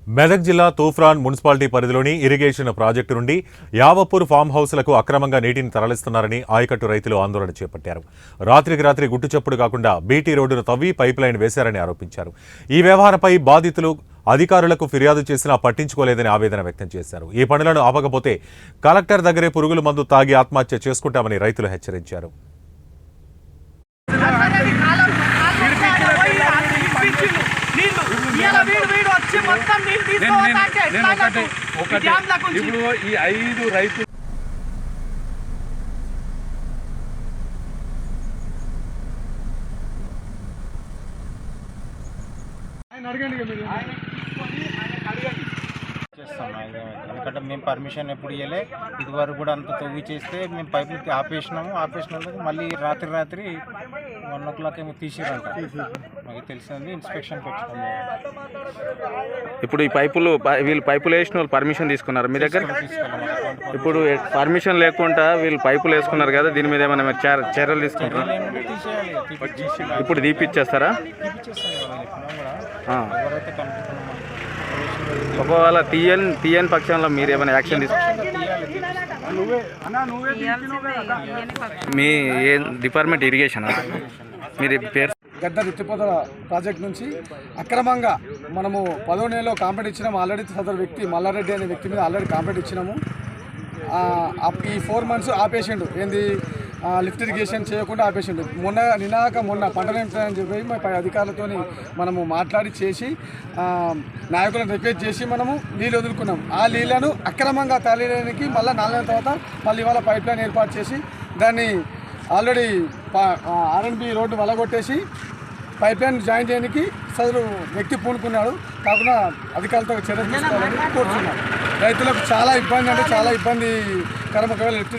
మెదక్ జిల్లా తూఫ్రాన్ మున్సిపాలిటీ పరిధిలోని irrigation project నుండి యావపూర్ ఫామ్ హౌస్లకు అక్రమంగా నీటిని తరలిస్తున్నారని ఆయకట్టు రైతులు ఆందోళన చేపట్టారు. రాత్రికి రాత్రి గుట్టుచప్పుడు కాకుండా బీటీ రోడ్డును తవ్వి పైప్ లైన్ వేశారని ఆరోపించారు. ఈ వ్యవహారంపై బాధితులు అధికారులకు ఫిర్యాదు చేసినా పట్టించుకోలేదని ఆవేదన వ్యక్తం చేశారు. ఈ పనులను ఆపకపోతే కలెక్టర్ దగ్గరే పురుగుల మందు తాగి ఆత్మహత్య చేసుకుంటామని రైతులు హెచ్చరించారు. ఇప్పుడు ఈ 5 రైతు ఎందుకంటే మేము పర్మిషన్ ఎప్పుడు ఇవ్వలే, ఇదివరకు కూడా అంత తవ్వి చేస్తే మేము పైపులు ఆపేసినందుకు మళ్ళీ రాత్రి 1 o'clock ఏమో తీసిరంట. మాకు తెలిసింది ఇన్స్పెక్షన్ పెట్టాము. ఇప్పుడు ఈ వీళ్ళు పైపులు వేసిన వాళ్ళు పర్మిషన్ తీసుకున్నారు మీ దగ్గర? ఇప్పుడు పర్మిషన్ లేకుండా వీళ్ళు పైపులు వేసుకున్నారు కదా, దీని మీద ఏమైనా మీరు చర్యలు తీసుకుంటారా? ఇప్పుడు తీపిచ్చేస్తారా? ఒకవేళ తీయని పక్షంలో మీరు ఏమైనా యాక్షన్ తీసుకుంటారా? మీ ఏ డిపార్ట్మెంట్? ఇరిగేషన్. మీరు పేరు? గద్ద రిత్తిపోతల ప్రాజెక్ట్ నుంచి అక్రమంగా మనము 10వ నెలలో కాంప్లైంట్ ఇచ్చినాము. ఆల్రెడీ సదరు వ్యక్తి మల్లారెడ్డి అనే వ్యక్తి మీద ఆల్రెడీ కాంప్లైంట్ ఇచ్చినాము. ఈ 4 months ఆపేసిండు. ఏంది లిఫ్ట్ ఇరిగేషన్ చేయకుండా ఆపేసిండు. మొన్న పంట అని చెప్పి మా పై అధికారులతో మనము మాట్లాడి చేసి నాయకులను రిక్వెస్ట్ చేసి మనము నీళ్ళు వదులుకున్నాం. ఆ నీళ్లను అక్రమంగా తరలించడానికి మళ్ళీ 4 నెలల తర్వాత మళ్ళీ ఇవాళ పైప్ లైన్ ఏర్పాటు చేసి దాన్ని ఆల్రెడీ R&B రోడ్డు వలగొట్టేసి పైప్ లైన్ జాయిన్ చేయడానికి సదరు వ్యక్తి పూనుకున్నాడు. కాకుండా అధికారులతో చర్యలు తీసుకోవాలని కోరుతున్నాం. రైతులకు చాలా ఇబ్బంది, అంటే చాలా ఇబ్బందికరం. ఒకవేళ లిఫ్ట్